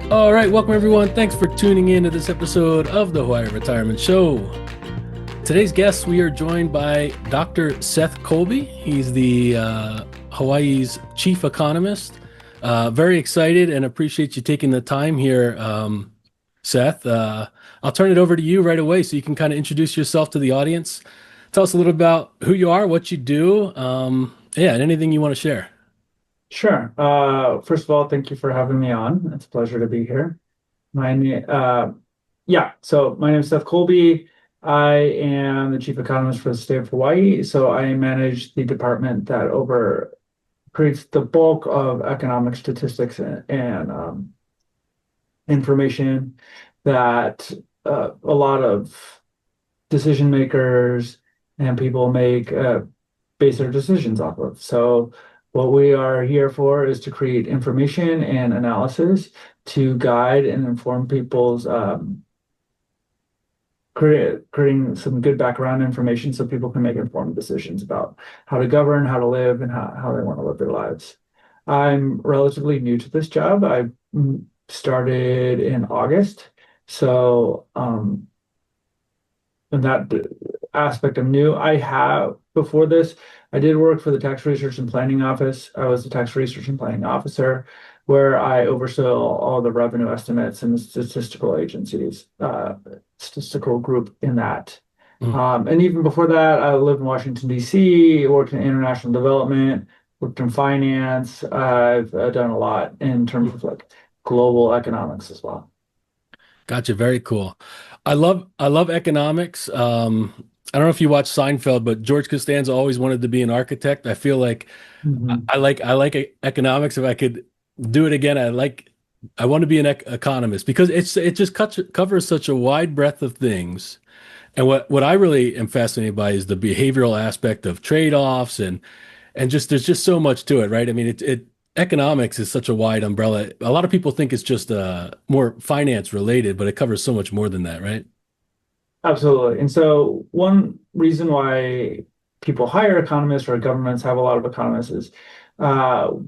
All right, welcome everyone. Thanks for tuning in to this episode of the Hawaii Retirement Show. Today's guest, we are joined by Dr. Seth Colby. He's the Hawaii's Chief Economist. Very excited and appreciate you taking the time here, Seth. I'll turn it over to you right away so you can kind of introduce yourself to the audience. Tell us a little about who you are, what you do, and anything you want to share. Sure. First of all, thank you for having me on. It's a pleasure to be here. My name, so my name is Seth Colby. I am the chief economist for the state of Hawaii. So I manage the department that over creates the bulk of economic statistics and information that a lot of decision makers and people make base their decisions off of. So what we are here for is to create information and analysis to guide and inform people's creating some good background information so people can make informed decisions about how to govern, how to live, and how they want to live their lives. I'm relatively new to this job. I started in August. So in that aspect, I'm new. I have before this, I did work for the Tax Research and Planning Office. I was the Tax Research and Planning Officer, where I oversaw all the revenue estimates and the statistical agencies, statistical group in that. Mm. And even before that, I lived in Washington, D.C., worked in international development, worked in finance. I've done a lot in terms of like global economics as well. Gotcha. Very cool. I love economics. I don't know if you watch Seinfeld, but George Costanza always wanted to be an architect. I feel like Mhm. I like economics. If I could do it again, I want to be an economist because it just covers such a wide breadth of things. And what I really am fascinated by is the behavioral aspect of trade-offs and just there's just so much to it, right? I mean, it economics is such a wide umbrella. A lot of people think it's just more finance related, but it covers so much more than that, right? Absolutely. And so one reason why people hire economists or governments have a lot of economists is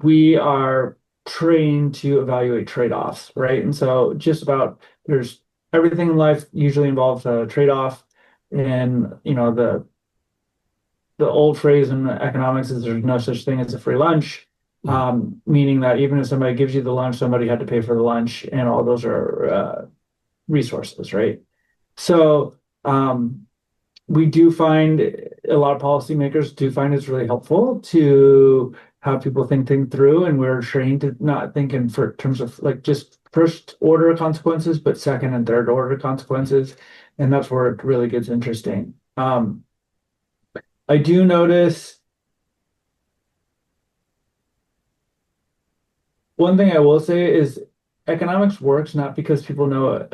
we are trained to evaluate trade-offs, right? And so just about there's everything in life usually involves a trade-off. And the old phrase in economics is there's no such thing as a free lunch, Mm. meaning that even if somebody gives you the lunch, somebody had to pay for the lunch, and all those are resources, right? So um, we do find a lot of policymakers do find it's really helpful to have people think things through, and we're trained to not think in for terms of like just first order consequences, but second and third order consequences, and that's where it really gets interesting. I do notice one thing I will say is economics works not because people know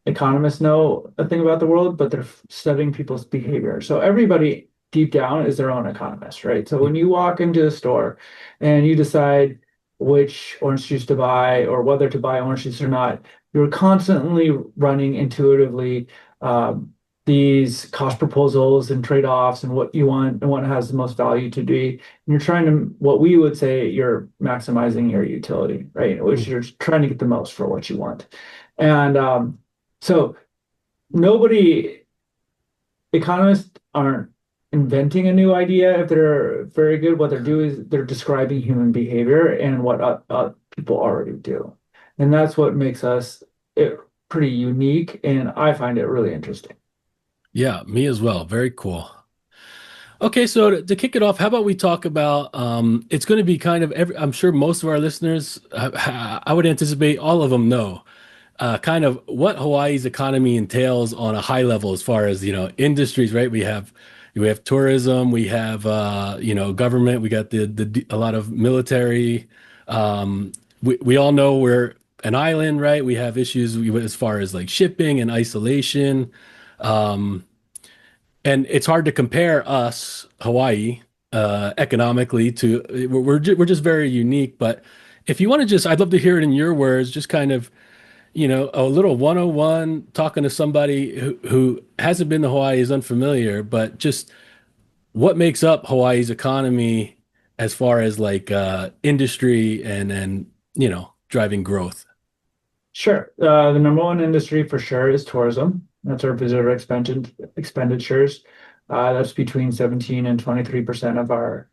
economists know a thing about the world, but they're studying people's behavior. So everybody deep down is their own economist, right? So when you walk into a store and you decide which orange juice to buy or whether to buy orange juice or not, you're constantly running intuitively um, these cost proposals and trade-offs and what you want and what has the most value to be. And you're trying to, what we would say, you're maximizing your utility, right? Which Mm. you're trying to get the most for what you want. And so nobody, economists aren't inventing a new idea if they're very good. What they're doing is they're describing human behavior and what people already do. And that's what makes us pretty unique. And I find it really interesting. Yeah, me as well. Very cool. Okay, so to kick it off, how about we talk about it's going to be kind of I'm sure most of our listeners, I would anticipate all of them know kind of what Hawaii's economy entails on a high level as far as, industries, right? We have tourism, we have government, we got the a lot of military. We all know we're an island, right? We have issues as far as like shipping and isolation. Um, and it's hard to compare us, Hawaii, economically to we're just very unique. But if you want to I'd love to hear it in your words, just kind of, a little 101 talking to somebody who hasn't been to Hawaii, is unfamiliar, but just what makes up Hawaii's economy as far as like industry and driving growth. Sure. The number one industry for sure is tourism. That's our visitor expenditures. That's between 17 and 23% of our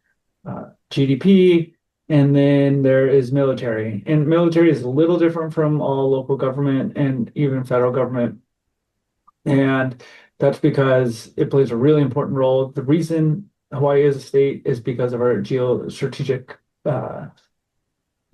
GDP. And then there is military. And military is a little different from all local government and even federal government. And that's because it plays a really important role. The reason Hawaii is a state is because of our geostrategic uh,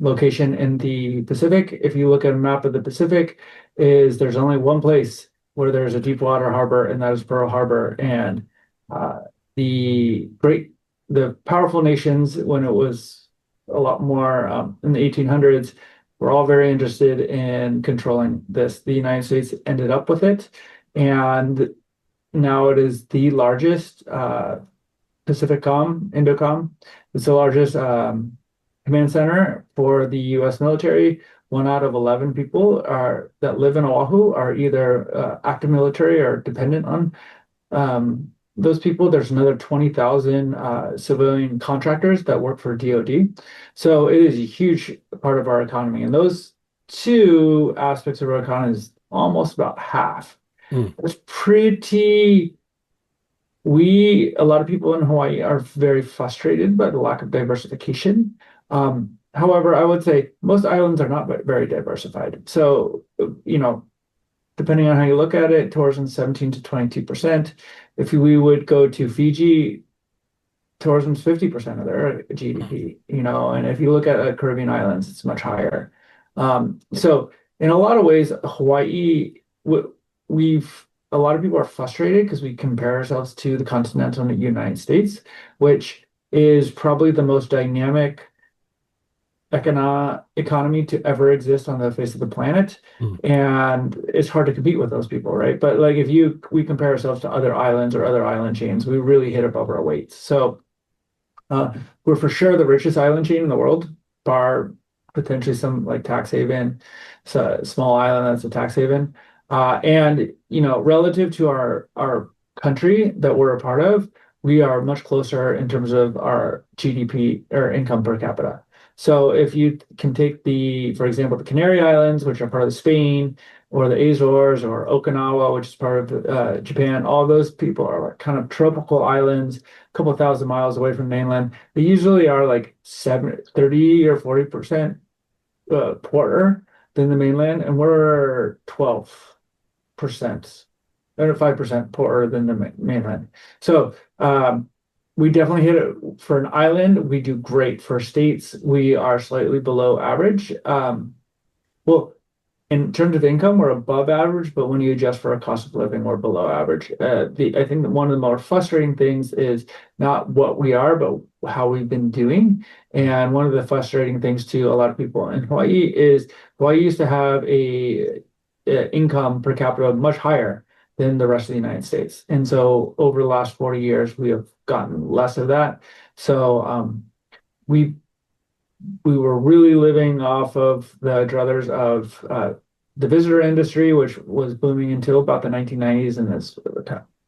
location in the Pacific. If you look at a map of the Pacific, is there's only one place where there's a deep water harbor, and that is Pearl Harbor. And uh, the great, the powerful nations, when it was a lot more in the 1800s, were all very interested in controlling this. The United States ended up with it, and now it is the largest Indocom. It's the largest command center for the U.S. military. One out of 11 people are that live in Oahu are either active military or dependent on those people. There's another 20,000 civilian contractors that work for DoD. So it is a huge part of our economy. And those two aspects of our economy is almost about half. Mm. It's pretty a lot of people in Hawaii are very frustrated by the lack of diversification. However, I would say most islands are not very diversified. So, depending on how you look at it, tourism 17 to 22%. If we would go to Fiji, tourism's 50% of their GDP, and if you look at Caribbean islands, it's much higher. So in a lot of ways, Hawaii, we've a lot of people are frustrated because we compare ourselves to the continental United States, which is probably the most dynamic economy to ever exist on the face of the planet. Mm. And it's hard to compete with those people, right? But like if we compare ourselves to other islands or other island chains, we really hit above our weight. So we're for sure the richest island chain in the world, bar potentially some like tax haven, so a small island that's a tax haven. And relative to our country that we're a part of, we are much closer in terms of our GDP or income per capita. So if you can take for example, the Canary Islands, which are part of Spain, or the Azores, or Okinawa, which is part of Japan, all those people are like kind of tropical islands, a couple thousand miles away from mainland. They usually are like 30 or 40% poorer than the mainland, and we're 12% or 5% poorer than the mainland. So we definitely hit it for an island. We do great for states. We are slightly below average. Well, in terms of income, we're above average, but when you adjust for a cost of living, we're below average. I think that one of the more frustrating things is not what we are, but how we've been doing. And one of the frustrating things to a lot of people in Hawaii is Hawaii used to have a income per capita much higher than the rest of the United States. And so over the last 40 years, we have gotten less of that. So we we were really living off of the druthers of the visitor industry, which was booming until about the 1990s, and that's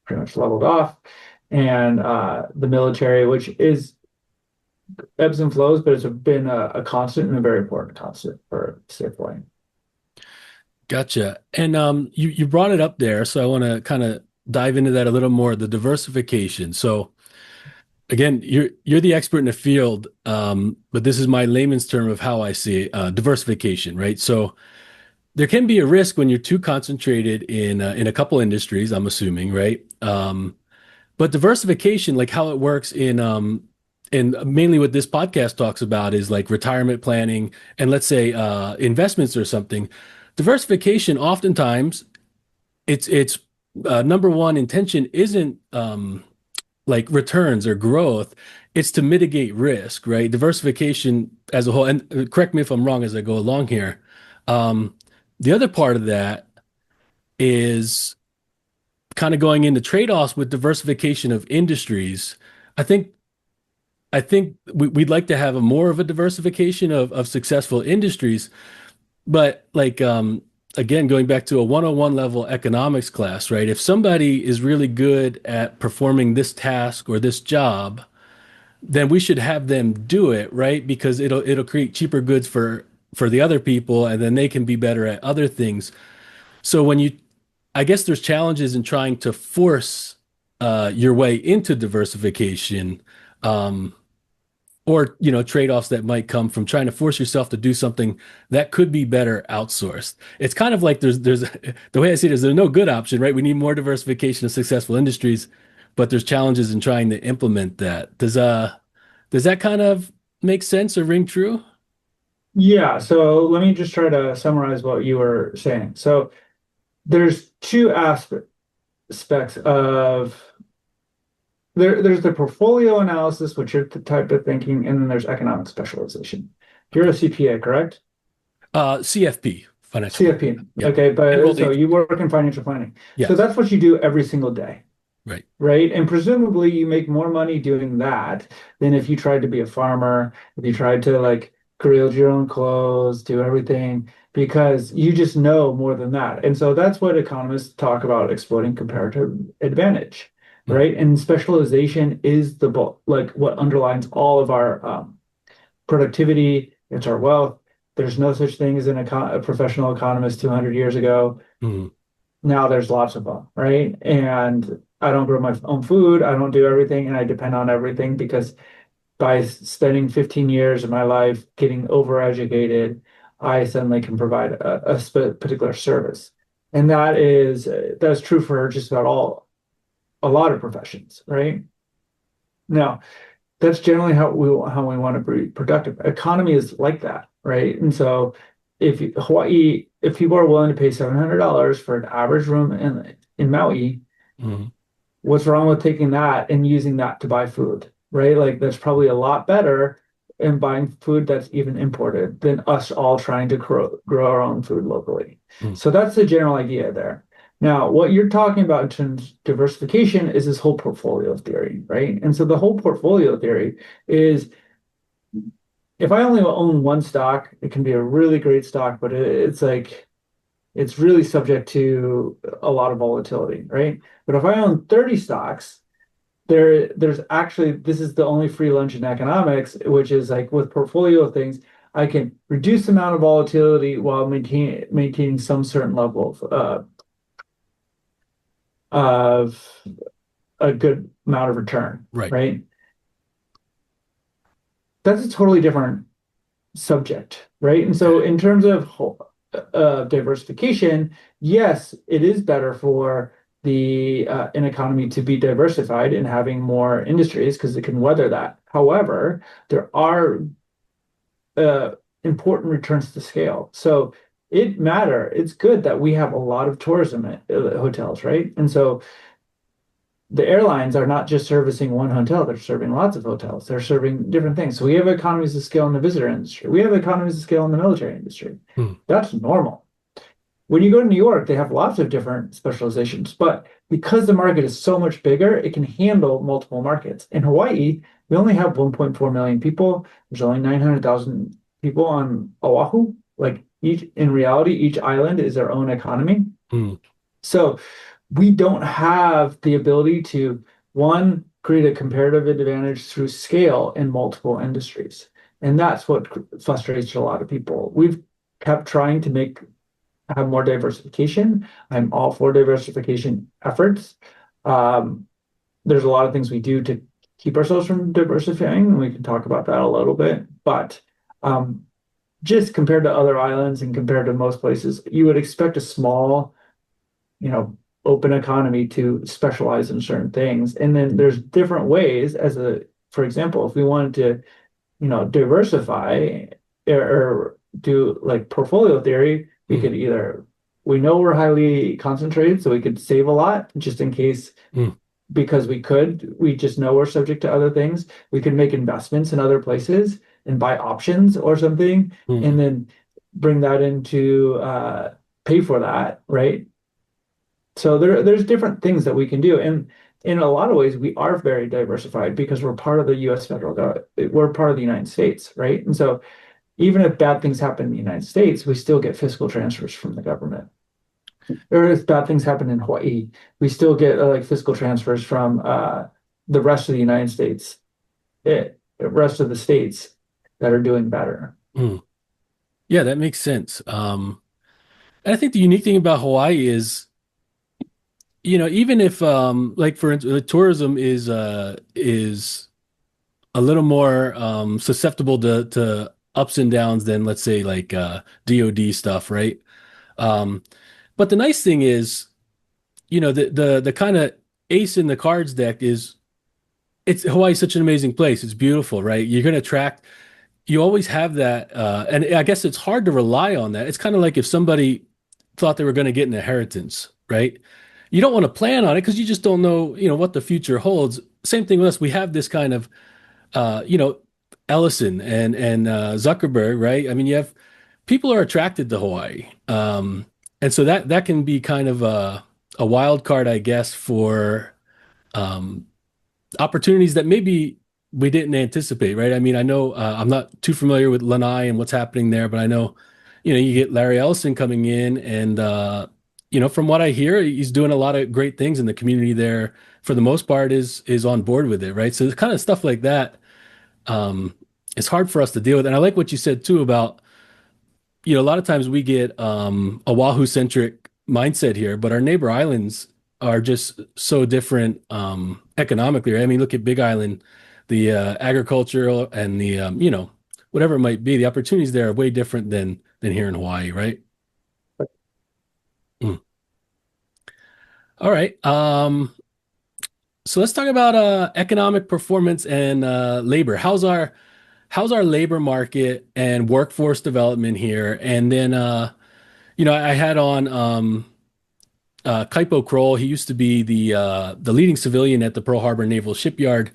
pretty much leveled off. And the military, which is ebbs and flows, but it's been a constant and a very important constant for Safeway. Gotcha. And you brought it up there, so I want to kind of dive into that a little more, the diversification. So again, you're the expert in the field, but this is my layman's term of how I see it, diversification, right? So there can be a risk when you're too concentrated in a couple industries, I'm assuming, right? But diversification, like how it works and mainly what this podcast talks about is like retirement planning and let's say investments or something. Diversification, oftentimes, it's number one intention isn't like returns or growth. It's to mitigate risk, right? Diversification as a whole, and correct me if I'm wrong as I go along here. Um, the other part of that is kind of going into trade-offs with diversification of industries. I think we'd like to have a more of a diversification of successful industries, but like again, going back to a 101 level economics class, right? If somebody is really good at performing this task or this job, then we should have them do it, right? Because it'll create cheaper goods for for the other people, and then they can be better at other things. So when you, I guess there's challenges in trying to force your way into diversification, um, or trade-offs that might come from trying to force yourself to do something that could be better outsourced. It's kind of like there's the way I see it is there's no good option, right? We need more diversification of successful industries, but there's challenges in trying to implement that. Does that kind of make sense or ring true? Yeah, so let me just try to summarize what you were saying. So there's two aspects of there's the portfolio analysis, which is the type of thinking, and then there's economic specialization. You're a CPA, correct? CFP, financial planning. CFP. Yep. Okay, but Enrolled so agent. you work in financial planning. So Yes. that's what you do every single day, Right. right? And presumably you make more money doing that than if you tried to be a farmer, if you tried to like grill your own clothes, do everything, because you just know more than that. And so that's what economists talk about exploiting comparative advantage, Mm, right? And specialization is like what underlines all of our productivity, it's our wealth. There's no such thing as a professional economist 200 years ago. mm, Now there's lots of them, right? And I don't grow my own food. I don't do everything, and I depend on everything because by spending 15 years of my life getting overeducated, I suddenly can provide a particular service. And that's true for just about a lot of professions, right? Now, that's generally how we want to be productive. Economy is like that, right? And so if people are willing to pay $700 for an average room in Maui, mm, what's wrong with taking that and using that to buy food, right? Like that's probably a lot better in buying food that's even imported than us all trying to grow our own food locally. mm. So that's the general idea there. Now, what you're talking about in terms of diversification is this whole portfolio theory, right? And so the whole portfolio theory is if I only own one stock, it can be a really great stock, but it's like it's really subject to a lot of volatility, right? But if I own 30 stocks, there's actually this is the only free lunch in economics, which is like with portfolio things, I can reduce the amount of volatility while maintaining some certain level of a good amount of return, Right. right? That's a totally different subject, right? And so, in terms of diversification, yes, it is better for the an economy to be diversified and having more industries because it can weather that. However, there are uh, important returns to scale. So it's good that we have a lot of tourism at hotels, right? And so the airlines are not just servicing one hotel, they're serving lots of hotels. They're serving different things. So we have economies of scale in the visitor industry. We have economies of scale in the military industry. Mm, That's normal. When you go to New York, they have lots of different specializations, but because the market is so much bigger, it can handle multiple markets. In Hawaii, we only have 1.4 million people. There's only 900,000 people on Oahu. Like in reality, each island is their own economy. mm, So we don't have the ability to, one, create a comparative advantage through scale in multiple industries. And that's what frustrates a lot of people. We've kept trying to have more diversification. I'm all for diversification efforts. Um, there's a lot of things we do to keep ourselves from diversifying, and we can talk about that a little bit. But um, just compared to other islands and compared to most places, you would expect a small, open economy to specialize in certain things. And then there's different ways for example, if we wanted to, diversify or do like portfolio theory, mm, we know we're highly concentrated, so we could save a lot just in case mm, because we just know we're subject to other things. We could make investments in other places and buy options or something, and mm. then bring that into pay for that, right? So there's different things that we can do. And in a lot of ways, we are very diversified because we're part of the US federal government. We're part of the United States, right? And so even if bad things happen in the United States, we still get fiscal transfers from the government. Or if bad things happen in Hawaii, we still get like fiscal transfers from the rest of the United States, rest of the states that are doing better. Mm. Yeah, that makes sense. And I think the unique thing about Hawaii is, even if like for instance, tourism is a little more susceptible to ups and downs than let's say like DoD stuff, right? Um, but the nice thing is, the kind of ace in the cards deck is it's Hawaii's such an amazing place. It's beautiful, right? You're going to attract, you always have that, and I guess it's hard to rely on that. It's kind of like if somebody thought they were going to get an inheritance, right? You don't want to plan on it because you just don't know, what the future holds. Same thing with us. We have this kind of, uh, you know, Ellison and Zuckerberg, right? I mean, you have people are attracted to Hawaii, and so that can be kind of a wild card, I guess, for um, opportunities that maybe we didn't anticipate, right? I mean, I know I'm not too familiar with Lanai and what's happening there, but I know, you get Larry Ellison coming in, and from what I hear, he's doing a lot of great things in the community there. For the most part, is on board with it, right? So it's kind of stuff like that. Um, it's hard for us to deal with, and I like what you said too about a lot of times we get Oahu centric mindset here, but our neighbor islands are just so different economically, right? I mean, look at Big Island, the agricultural and the whatever it might be, the opportunities there are way different than here in Hawaii, right? Mm. All right. So let's talk about economic performance and labor. How's our labor market and workforce development here? And then I had on Kaipo Kroll. He used to be the leading civilian at the Pearl Harbor Naval Shipyard,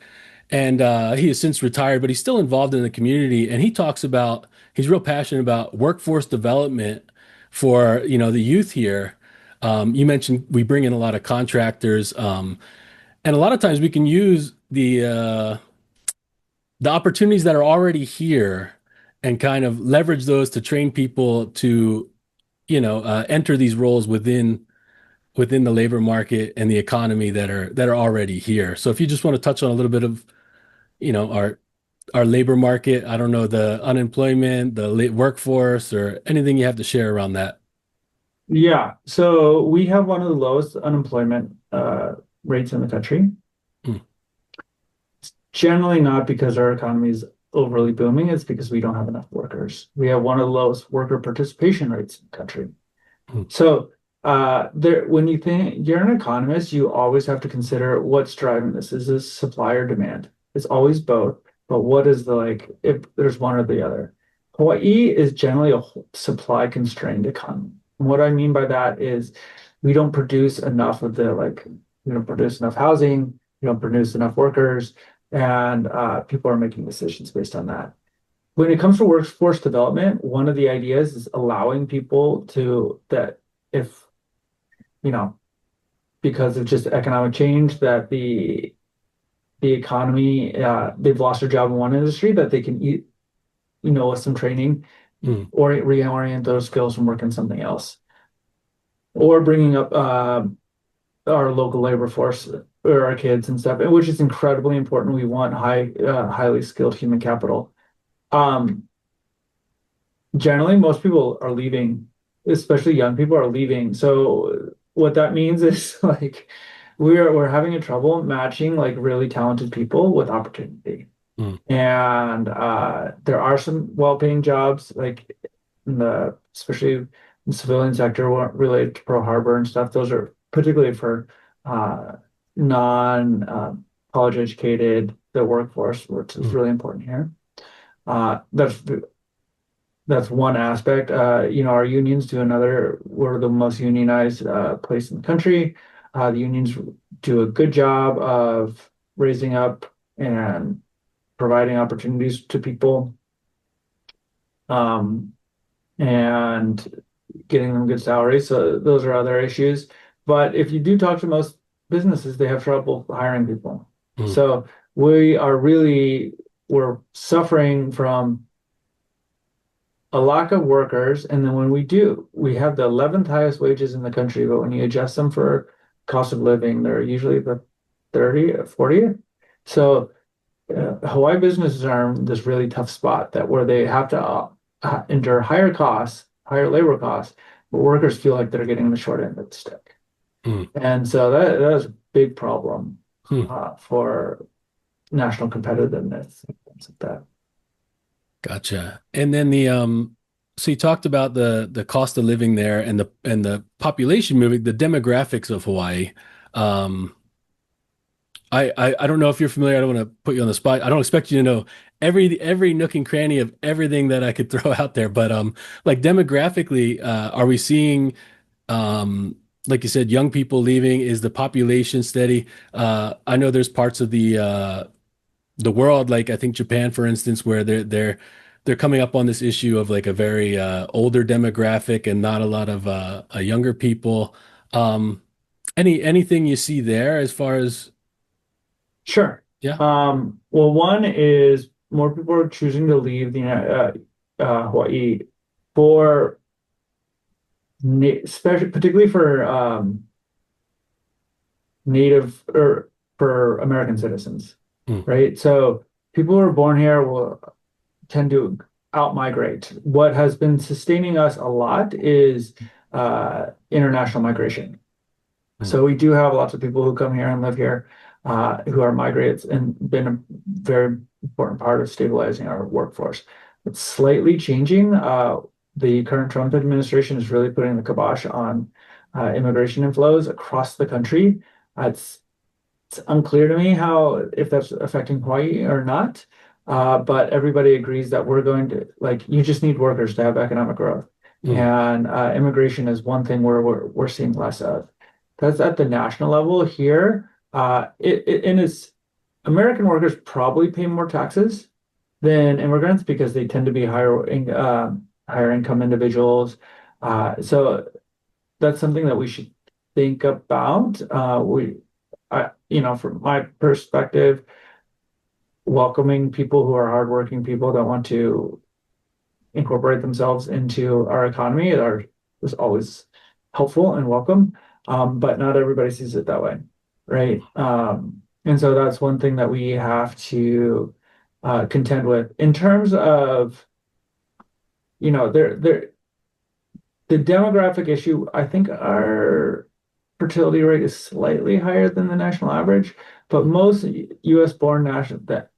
and he has since retired, but he's still involved in the community. And he talks about he's real passionate about workforce development for the youth here. You mentioned we bring in a lot of contractors, and a lot of times we can use the opportunities that are already here and kind of leverage those to train people to enter these roles within the labor market and the economy that are already here. So if you just want to touch on a little bit of, our labor market, I don't know, the unemployment, the workforce, or anything you have to share around that. Yeah, so we have one of the lowest unemployment rates in the country. Mm, Generally not because our economy is overly booming, it's because we don't have enough workers. We have one of the lowest worker participation rates in the country. mm, So when you think you're an economist, you always have to consider what's driving this. Is this supply or demand? It's always both, but what is the like if there's one or the other? Hawaii is generally a supply constrained economy. And what I mean by that is we don't produce enough of the like we don't produce enough housing, we don't produce enough workers, and people are making decisions based on that. When it comes to workforce development, one of the ideas is allowing people to that if you know because of just economic change that the economy they've lost their job in one industry that they can eat with some training mm, or reorient those skills and work in something else or bringing up our local labor force or our kids and stuff, which is incredibly important. We want highly skilled human capital. Um, Generally, most people are leaving, especially young people are leaving. So what that means is like we're having a trouble matching like really talented people with opportunity. mm, And there are some well-paying jobs like in the especially in the civilian sector related to Pearl Harbor and stuff. Those are particularly for uh, non college educated the workforce, which is mm, really important here. That's one aspect. Our unions do another. We're the most unionized place in the country. The unions do a good job of raising up and providing opportunities to people, um, and getting them good salaries. So those are other issues. But if you do talk to most businesses, they have trouble hiring people. mm, So we're suffering from a lack of workers. And then when we do, we have the 11th highest wages in the country, but when you adjust them for cost of living, they're usually the 30th, 40th. So Hawaii businesses are in this really tough spot that where they have to endure higher costs, higher labor costs, but workers feel like they're getting the short end of the stick. Mm, And so that is a big problem mm. for national competitiveness and things like that. Gotcha. And then so you talked about the cost of living there and the population moving, the demographics of Hawaii. Um, I don't know if you're familiar. I don't want to put you on the spot. I don't expect you to know every nook and cranny of everything that I could throw out there. But like demographically, are we seeing like you said, young people leaving? Is the population steady? I know there's parts of the world, like I think Japan, for instance, where they're coming up on this issue of like a very older demographic and not a lot of younger people. Um, anything you see there as far as Sure. yeah. Well, one is more people are choosing to leave the Hawaii for especially particularly for native or for American citizens, Mm, right? So people who are born here will tend to outmigrate. What has been sustaining us a lot is international migration. mm, So we do have lots of people who come here and live here who are migrants and been a very important part of stabilizing our workforce. It's slightly changing. The current Trump administration is really putting the kibosh on immigration inflows across the country. It's unclear to me how if that's affecting Hawaii or not. But everybody agrees that we're going to like you just need workers to have economic growth, mm, and immigration is one thing where we're seeing less of. That's at the national level here. And it's American workers probably pay more taxes than immigrants because they tend to be higher income individuals. So that's something that we should think about. From my perspective, welcoming people who are hardworking people that want to incorporate themselves into our economy is always helpful and welcome. But not everybody sees it that way, right? And so that's one thing that we have to contend with in terms of, there the demographic issue. I think our fertility rate is slightly higher than the national average, but most U.S. born national that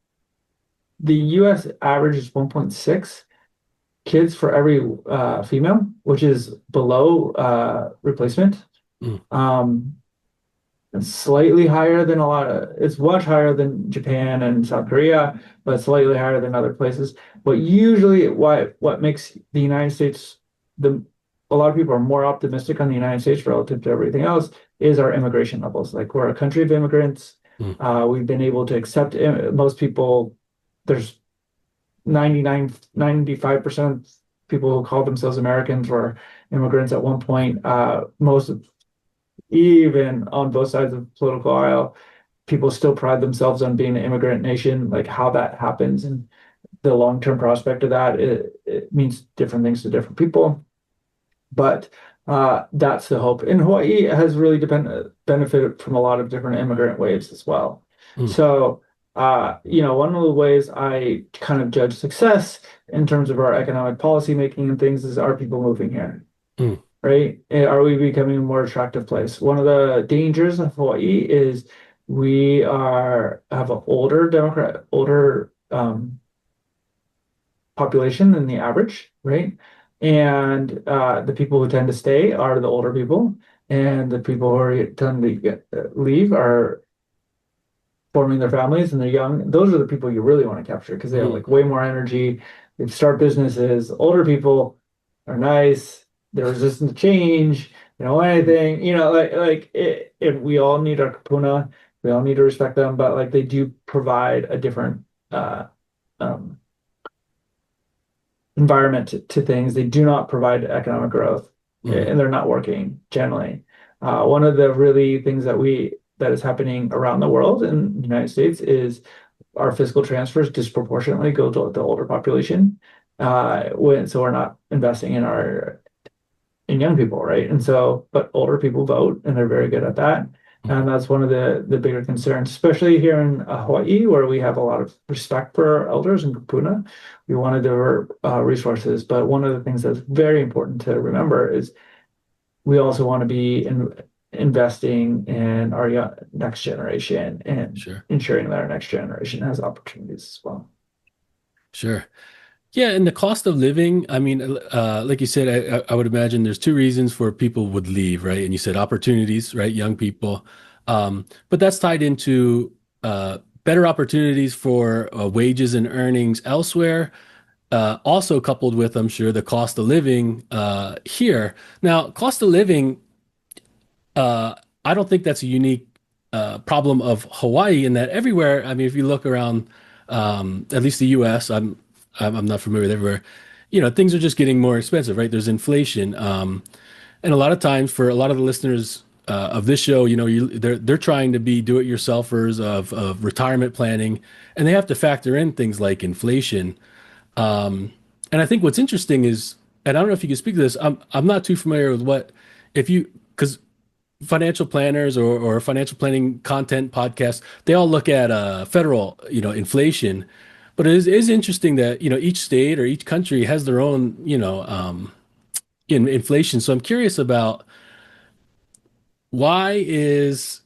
the U.S. average is 1.6 kids for every female, which is below replacement. mm, Um, it's slightly higher than it's much higher than Japan and South Korea, but slightly higher than other places. But usually, what makes the United States the a lot of people are more optimistic on the United States relative to everything else is our immigration levels. Like we're a country of immigrants. mm, We've been able to accept most people. There's 99, 95% of people who call themselves Americans were immigrants at one point. Even on both sides of the political aisle, people still pride themselves on being an immigrant nation. Like how that happens and the long-term prospect of that, it means different things to different people. But that's the hope. And Hawaii has really benefited from a lot of different immigrant waves as well. mm, So, one of the ways I kind of judge success in terms of our economic policy making and things is are people moving here, mm, right? And are we becoming a more attractive place? One of the dangers of Hawaii is we have an older population than the average, right? And the people who tend to stay are the older people, and the people tend to leave are forming their families and they're young. Those are the people you really want to capture because they have mm, like way more energy. They start businesses. Older people are nice. They're resistant to change. They don't want anything. We all need our kapuna. We all need to respect them, but like they do provide a different um, environment to things. They do not provide economic growth, mm, and they're not working generally. One of the really things that is happening around the world in the United States is our fiscal transfers disproportionately go to the older population. So we're not investing in young people, right? And so, but older people vote, and they're very good at that. Mhm. And that's one of the bigger concerns, especially here in Hawaii, where we have a lot of respect for our elders in Kupuna. We want to divert resources. But one of the things that's very important to remember is we also want to be investing in our next generation and Sure. ensuring that our next generation has opportunities as well. Sure. Yeah, and the cost of living, I mean, like you said, I would imagine there's two reasons for people would leave, right? And you said opportunities, right? Young people. But that's tied into better opportunities for wages and earnings elsewhere. Also coupled with, I'm sure, the cost of living here. Now, cost of living, uh, I don't think that's a unique problem of Hawaii in that everywhere. I mean, if you look around, at least the U.S., I'm not familiar with everywhere. Things are just getting more expensive, right? There's inflation, and a lot of times for a lot of the listeners of this show, they're trying to be do-it-yourselfers of retirement planning, and they have to factor in things like inflation. And I think what's interesting is, and I don't know if you can speak to this. I'm not too familiar with what if you because financial planners or financial planning content podcasts, they all look at federal, inflation. But it is interesting that, each state or each country has their own, inflation. So I'm curious about why is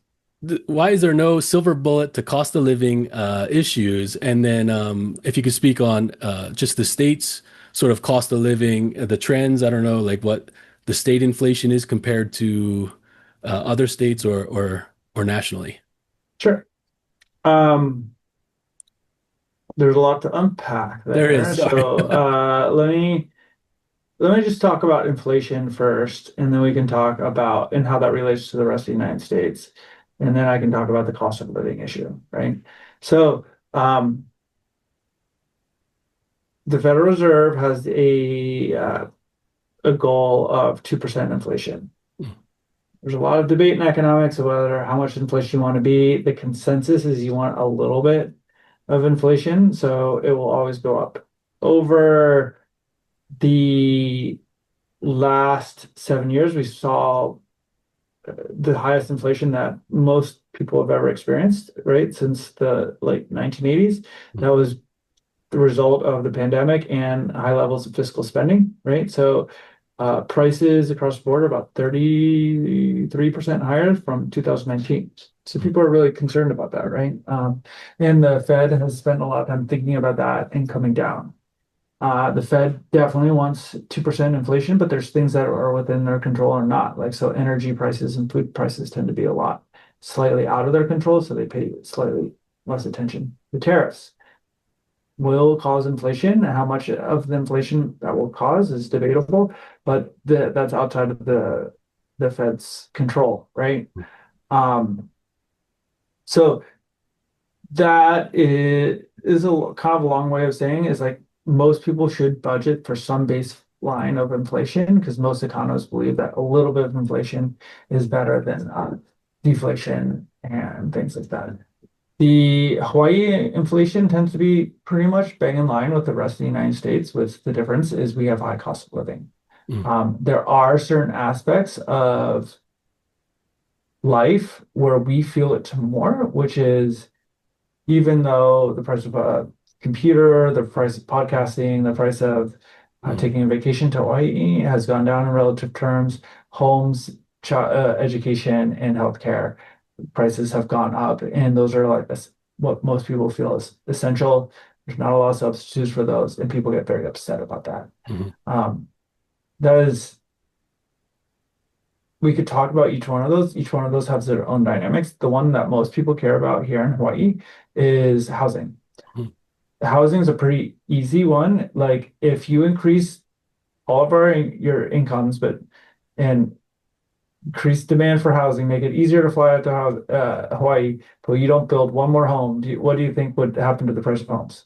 why is there no silver bullet to cost of living issues? And then if you could speak on just the state's sort of cost of living, the trends, I don't know, like what the state inflation is compared to other states or nationally. Sure. Um, there's a lot to unpack There there. is, sorry. So let me just talk about inflation first, and then we can talk about and how that relates to the rest of the United States. And then I can talk about the cost of living issue, right? So the Federal Reserve has a goal of 2% inflation. There's a lot of debate in economics of whether how much inflation you want to be. The consensus is you want a little bit of inflation, so it will always go up. Over the last 7 years, we saw the highest inflation that most people have ever experienced, right? Since the late 1980s. That was the result of the pandemic and high levels of fiscal spending, right? So prices across the board are about 33% higher from 2019. So people are really concerned about that, right? And the Fed has spent a lot of time thinking about that and coming down. The Fed definitely wants 2% inflation, but there's things that are within their control or not. Like, so energy prices and food prices tend to be a lot slightly out of their control, so they pay slightly less attention. The tariffs will cause inflation. How much of the inflation that will cause is debatable, but that's outside of the Fed's control, right? Um, so that is a kind of a long way of saying is like most people should budget for some baseline of inflation because most economists believe that a little bit of inflation is better than deflation and things like that. The Hawaii inflation tends to be pretty much bang in line with the rest of the United States, with the difference is we have high cost of living. Mm, There are certain aspects of life where we feel it more, which is even though the price of a computer, the price of podcasting, the price of mm, taking a vacation to Hawaii has gone down in relative terms, homes, education, and healthcare prices have gone up, and those are like this, what most people feel is essential. There's not a lot of substitutes for those, and people get very upset about that. mm, Um, that is, we could talk about each one of those. Each one of those has their own dynamics. The one that most people care about here in Hawaii is housing. mm. Housing is a pretty easy one. Like if you increase all of your incomes, but and increase demand for housing, make it easier to fly out to Hawaii, but you don't build one more home. What do you think would happen to the price of homes?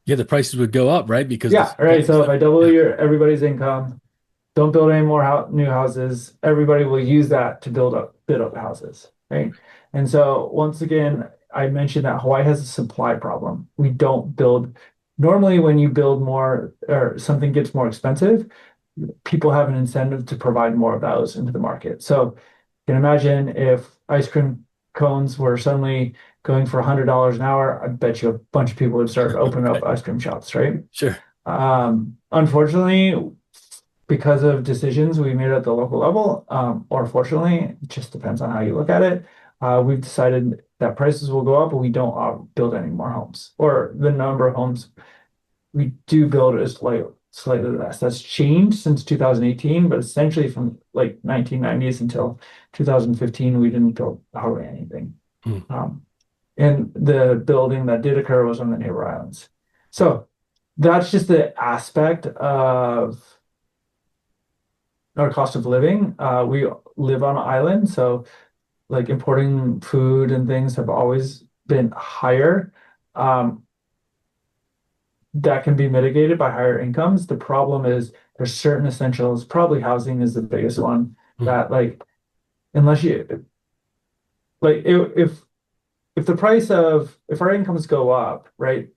Yeah, the prices would go up, right? Because Yeah, this right. paying So if stuff. I double Yeah. your everybody's income, don't build any more new houses. Everybody will use that to build up houses, right? And so once again, I mentioned that Hawaii has a supply problem. We don't build. Normally, when you build more or something gets more expensive, people have an incentive to provide more of those into the market. So can imagine if ice cream cones were suddenly going for $100 an hour, I bet you a bunch of people would start opening up Right. ice cream shops, right? Sure. Unfortunately, because of decisions we made at the local level, or fortunately, it just depends on how you look at it. We've decided that prices will go up, but we don't build any more homes, or the number of homes we do build is slightly less. That's changed since 2018, but essentially from like 1990s until 2015, we didn't build hardly anything. Hmm. Um, and the building that did occur was on the neighbor islands. So that's just the aspect of our cost of living. We live on an island, so like importing food and things have always been higher. Um, that can be mitigated by higher incomes. The problem is there's certain essentials, probably housing is the biggest one, Hmm. that like unless you like if the price of if our incomes go up, right,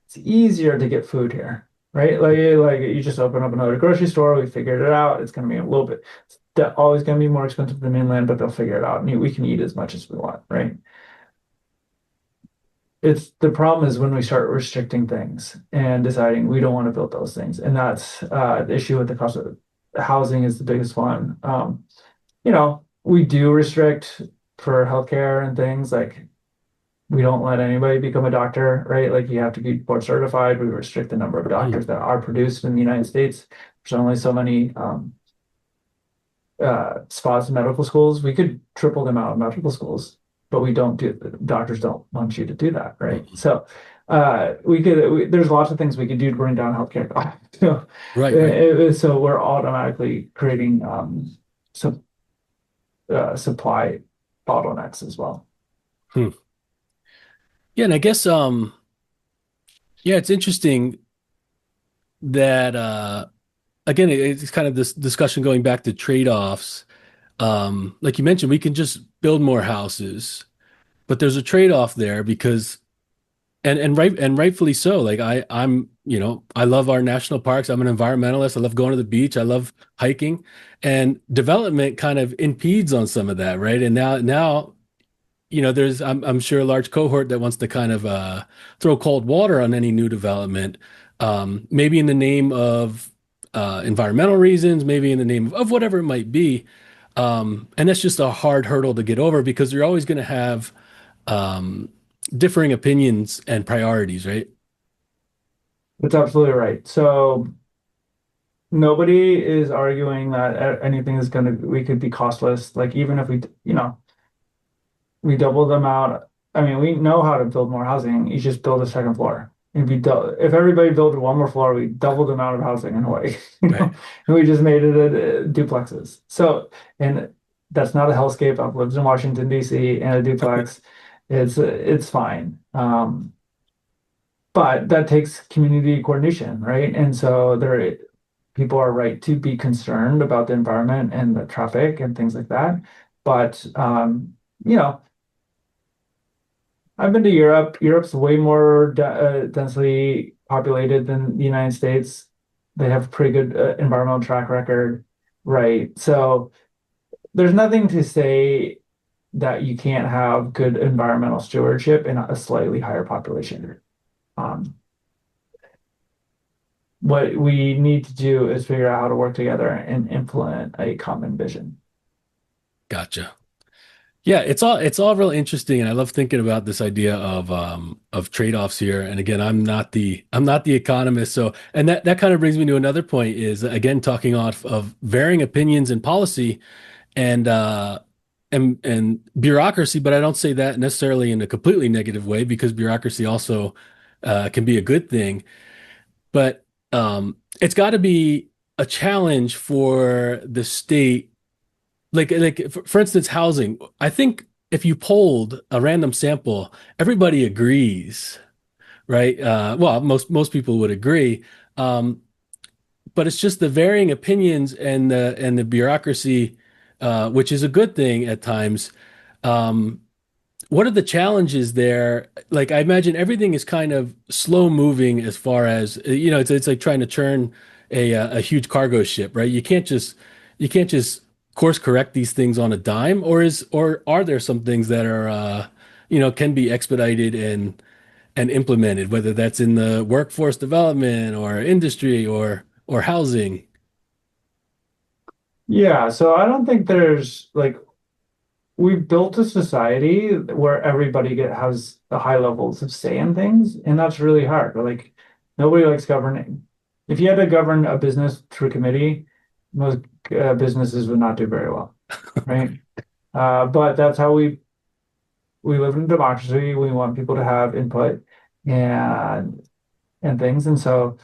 it's easier to get food here, right? Like you just open up another grocery store, we figured it out. It's gonna be a little bit it's always gonna be more expensive than mainland, but they'll figure it out. And we can eat as much as we want, right? It's the problem is when we start restricting things and deciding we don't want to build those things. And that's the issue with the cost of housing is the biggest one. We do restrict for healthcare and things like we don't let anybody become a doctor, right? Like you have to be board certified. We restrict the number of Hmm. doctors that are produced in the United States. There's only so many spots in medical schools. We could triple the amount of medical schools, but we don't do, doctors don't want you to do that, right? Hmm. So there's lots of things we could do to bring down healthcare costs. So, Right, right. so we're automatically creating some supply bottlenecks as well. Hmm. Yeah, and I guess yeah, it's interesting that again it's kind of this discussion going back to trade-offs. Like you mentioned, we can just build more houses, but there's a trade-off there because and rightfully so. Like I'm, I love our national parks. I'm an environmentalist. I love going to the beach. I love hiking, and development kind of impedes on some of that, right? And now, there's I'm sure a large cohort that wants to kind of throw cold water on any new development, maybe in the name of environmental reasons, maybe in the name of whatever it might be. And that's just a hard hurdle to get over because you're always going to have um, differing opinions and priorities, right? That's absolutely right. So nobody is arguing that anything is we could be costless. Like even if we double them out. I mean, we know how to build more housing. You just build a second floor. If everybody built one more floor, we doubled the amount of housing in Hawaii, Right. and we just made it duplexes. So, and that's not a hellscape. I've lived in Washington, D.C. and a duplex. It's fine. But that takes community coordination, right? And so people are right to be concerned about the environment and the traffic and things like that. But you know, I've been to Europe. Europe's way more densely populated than the United States. They have a pretty good environmental track record, right? So there's nothing to say that you can't have good environmental stewardship in a slightly higher population. Um, what we need to do is figure out how to work together and implement a common vision. Gotcha. Yeah, it's all real interesting, and I love thinking about this idea of trade-offs here. And again, I'm not the economist, so and that kind of brings me to another point is again talking off of varying opinions and policy and and bureaucracy, but I don't say that necessarily in a completely negative way because bureaucracy also can be a good thing. But it's got to be a challenge for the state like for instance, housing. I think if you polled a random sample, everybody agrees, right? Well, most people would agree, um, but it's just the varying opinions and the bureaucracy, which is a good thing at times. Um, what are the challenges there? Like I imagine everything is kind of slow moving as far as it's like trying to turn a huge cargo ship, right? You can't just course correct these things on a dime, or are there some things that are can be expedited and implemented, whether that's in the workforce development or industry or housing? Yeah, so I don't think there's like we've built a society where everybody has the high levels of say in things, and that's really hard. Like nobody likes governing. If you had to govern a business through committee, most businesses would not do very well, right? But that's how we live in a democracy. We want people to have input and things, and so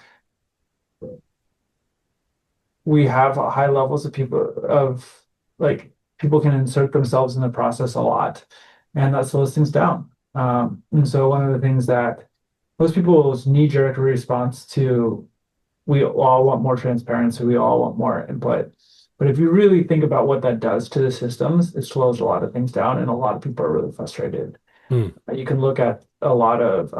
we have high levels of people of like people can insert themselves in the process a lot, and that slows things down. And so one of the things that most people's knee-jerk response to we all want more transparency, we all want more input. But if you really think about what that does to the systems, it slows a lot of things down, and a lot of people are really frustrated. Hmm. You can look at a lot of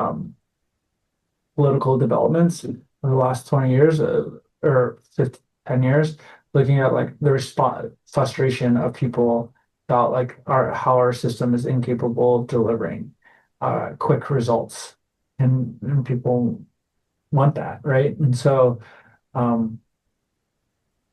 political developments in the last 20 years or 50, 10 years, looking at like the response frustration of people about like how our system is incapable of delivering quick results. And people want that, right? And so um,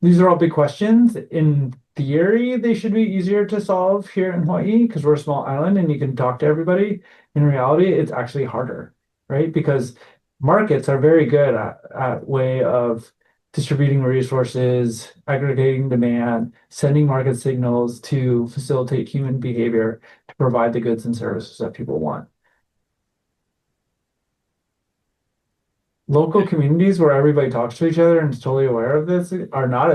these are all big questions. In theory, they should be easier to solve here in Hawaii because we're a small island and you can talk to everybody. In reality, it's actually harder, right? Because markets are very good at way of distributing resources, aggregating demand, sending market signals to facilitate human behavior to provide the goods and services that people want. Local communities where everybody talks to each other and is totally aware of this are not,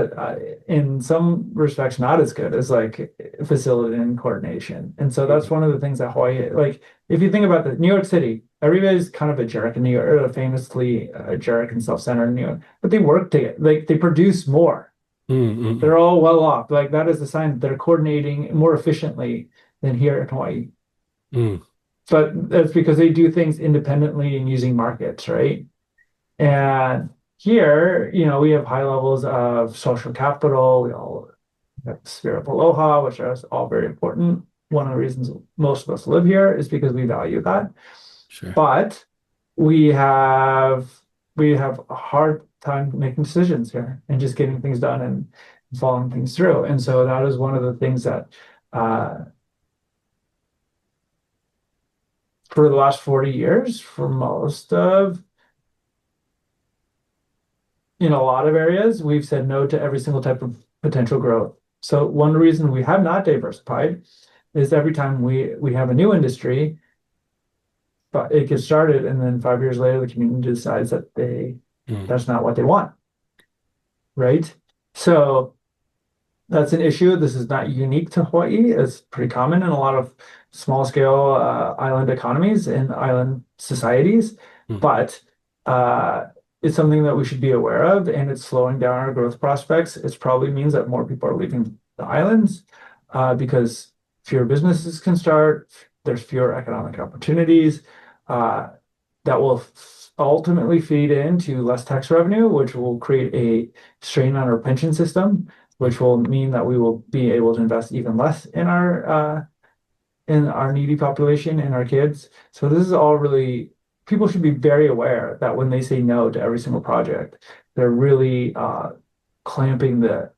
in some respects, not as good as like facility and coordination. And so that's one of the things that Hawaii, like, if you think about the New York City, everybody's kind of a jerk in New York, or famously a jerk and self-centered in New York, but they work together, like they produce more. Mm-mm. They're all well off. Like that is a sign that they're coordinating more efficiently than here in Hawaii. Mm. But that's because they do things independently and using markets, right? And here, we have high levels of social capital. We all have the spirit of aloha, which are all very important. One of the reasons most of us live here is because we value that. Sure. But we have we have a hard time making decisions here and just getting things done and following things through. And so that is one of the things that uh, for the last 40 years, for most of in a lot of areas, we've said no to every single type of potential growth. So one reason we have not diversified is every time we have a new industry, but it gets started, and then 5 years later, the community decides that Mm. that's not what they want, right? So that's an issue. This is not unique to Hawaii. It's pretty common in a lot of small scale island economies and island societies, Mm. but uh, it's something that we should be aware of, and it's slowing down our growth prospects. It probably means that more people are leaving the islands because fewer businesses can start. There's fewer economic opportunities uh, that will ultimately feed into less tax revenue, which will create a strain on our pension system, which will mean that we will be able to invest even less in our needy population and our kids. So this is all really people should be very aware that when they say no to every single project, they're really clamping the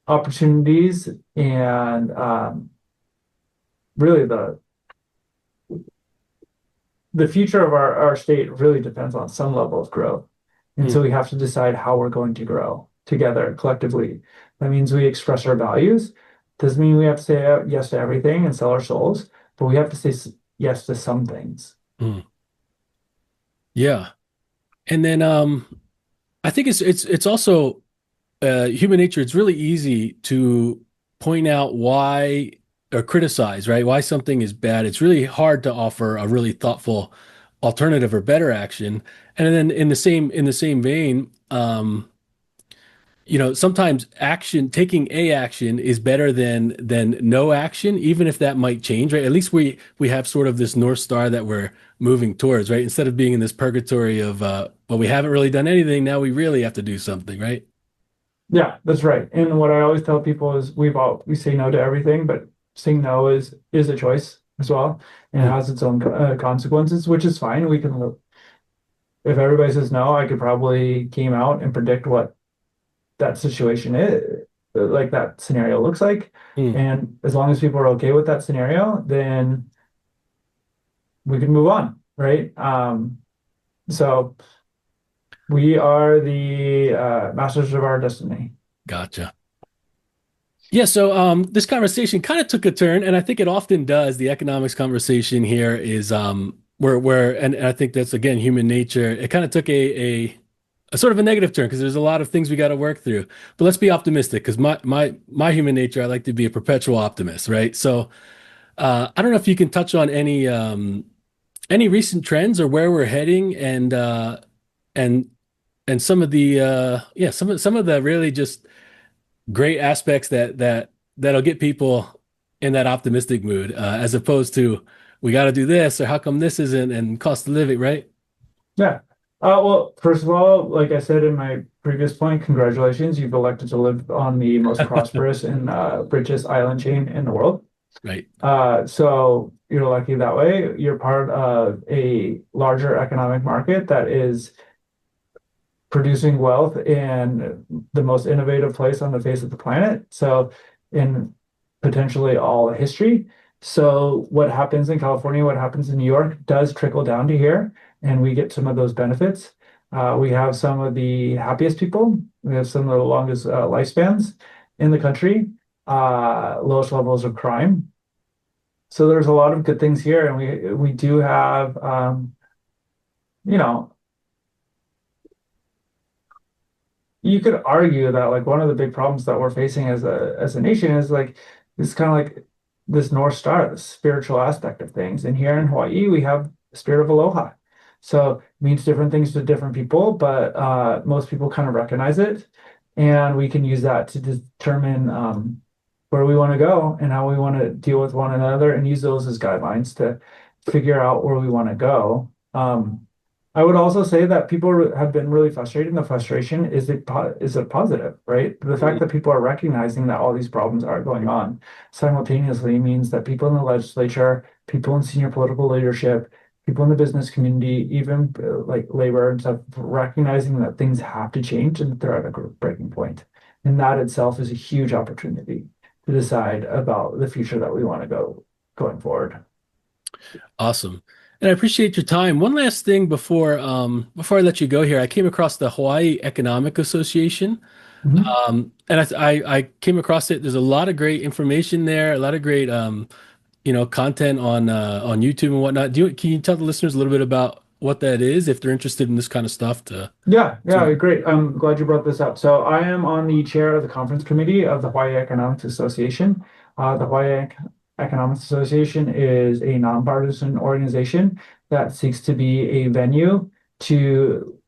opportunities and really the future of our state really depends on some level of growth. And so Mm. we have to decide how we're going to grow together collectively. That means we express our values. Doesn't mean we have to say yes to everything and sell our souls, but we have to say yes to some things. Mm. Yeah. And then I think it's also human nature. It's really easy to point out why or criticize, right? Why something is bad. It's really hard to offer a really thoughtful alternative or better action. And then in the same vein, sometimes taking a action is better than no action, even if that might change, right? At least we have sort of this North Star that we're moving towards, right? Instead of being in this purgatory of well, we haven't really done anything, now we really have to do something, right? Yeah, that's right. And what I always tell people is we say no to everything, but saying no is a choice as well, and it Mm, has its own consequences, which is fine. We can if everybody says no, I could probably game out and predict what that situation is, like that scenario looks like. mm. And as long as people are okay with that scenario, then we can move on, right? So we are the masters of our destiny. Gotcha. Yeah, so this conversation kind of took a turn, and I think it often does. The economics conversation here is and I think that's again human nature. It kind of took a sort of a negative turn because there's a lot of things we got to work through. But let's be optimistic because my human nature, I like to be a perpetual optimist, right? So I don't know if you can touch on any recent trends or where we're heading, and and some of the yeah some of the really just great aspects that'll get people in that optimistic mood, as opposed to we got to do this or how come this isn't and cost of living, right? Yeah. Well, first of all, like I said in my previous point, congratulations. You've elected to live on the most prosperous and richest island chain in the world. Right. So you're lucky that way. You're part of a larger economic market that is producing wealth in the most innovative place on the face of the planet. So in potentially all history. So what happens in California, what happens in New York does trickle down to here, and we get some of those benefits. We have some of the happiest people. We have some of the longest lifespans in the country, lowest levels of crime. So there's a lot of good things here, and we do have, you know, you could argue that like one of the big problems that we're facing as a nation is like this kind of like this North Star, the spiritual aspect of things. And here in Hawaii, we have the spirit of aloha. So it means different things to different people, but most people kind of recognize it. And we can use that to determine where we want to go and how we want to deal with one another and use those as guidelines to figure out where we want to go. I would also say that people have been really frustrated, and the frustration is a positive, right? The fact that people are recognizing that all these problems are going on simultaneously means that people in the legislature, people in senior political leadership, people in the business community, even like labor and stuff, recognizing that things have to change and that they're at a breaking point. And that itself is a huge opportunity to decide about the future that we want to go going forward. Awesome. And I appreciate your time. One last thing before I let you go here, I came across the Hawaii Economic Association. Mhm. And I came across it. There's a lot of great information there, a lot of great content on YouTube and whatnot. Can you tell the listeners a little bit about what that is if they're interested in this kind of stuff to Yeah, see? yeah, great. I'm glad you brought this up. So I am on the chair of the conference committee of the Hawaii Economics Association. The Economics Association is a nonpartisan organization that seeks to be a venue to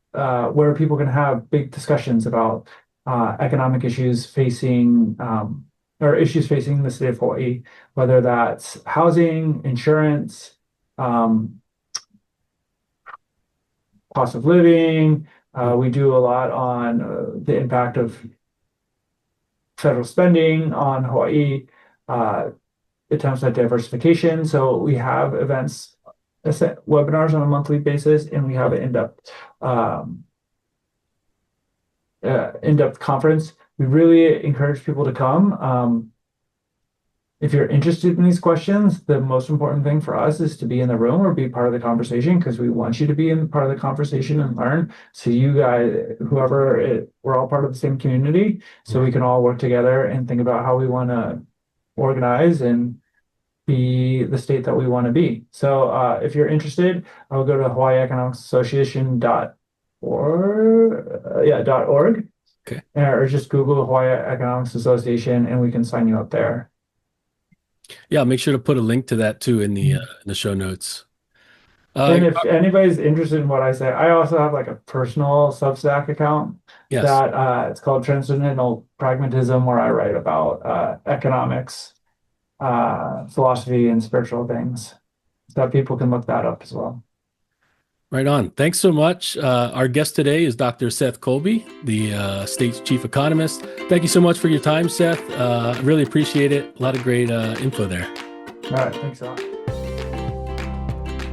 where people can have big discussions about economic issues facing or issues facing the state of Hawaii, whether that's housing, insurance, um, cost of living. We do a lot on the impact of federal spending on Hawaii, uh, attempts at diversification. So we have events, webinars on a monthly basis, and we have an um, in-depth conference. We really encourage people to come. If you're interested in these questions, the most important thing for us is to be in the room or be part of the conversation because we want you to be in part of the conversation and learn. So you guys, we're all part of the same community, so we can all work together and think about how we want to organize and be the state that we want to be. So if you're interested, I will go to hawaiieconomicsassociation.org, Okay. or just Google Hawaii Economics Association and we can sign you up there. Yeah, I'll make sure to put a link to that too in the show notes. Uh, And if anybody's interested in what I say, I also have like a personal Substack account yes. that it's called Transcendental Pragmatism, where I write about economics, philosophy, and spiritual things. So people can look that up as well. Right on. Thanks so much. Our guest today is Dr. Seth Colby, the state's chief economist. Thank you so much for your time, Seth. I really appreciate it. A lot of great info there. All right, thanks a lot.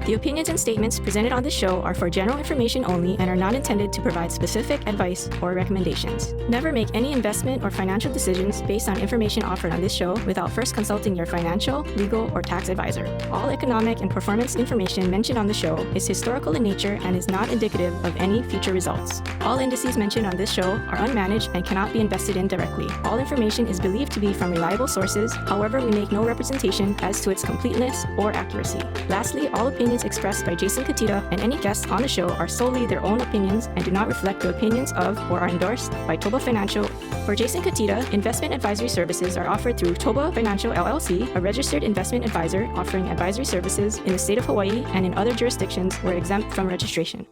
The opinions and statements presented on this show are for general information only and are not intended to provide specific advice or recommendations. Never make any investment or financial decisions based on information offered on this show without first consulting your financial, legal, or tax advisor. All economic and performance information mentioned on the show is historical in nature and is not indicative of any future results. All indices mentioned on this show are unmanaged and cannot be invested in directly. All information is believed to be from reliable sources. However, we make no representation as to its completeness or accuracy. Lastly, all opinions expressed by Jason Katita and any guests on the show are solely their own opinions and do not reflect the opinions of or are endorsed by ToBA Financial. For Jason Katita, investment advisory services are offered through ToBA Financial LLC, a registered investment advisor offering advisory services in the state of Hawaii and in other jurisdictions where exempt from registration.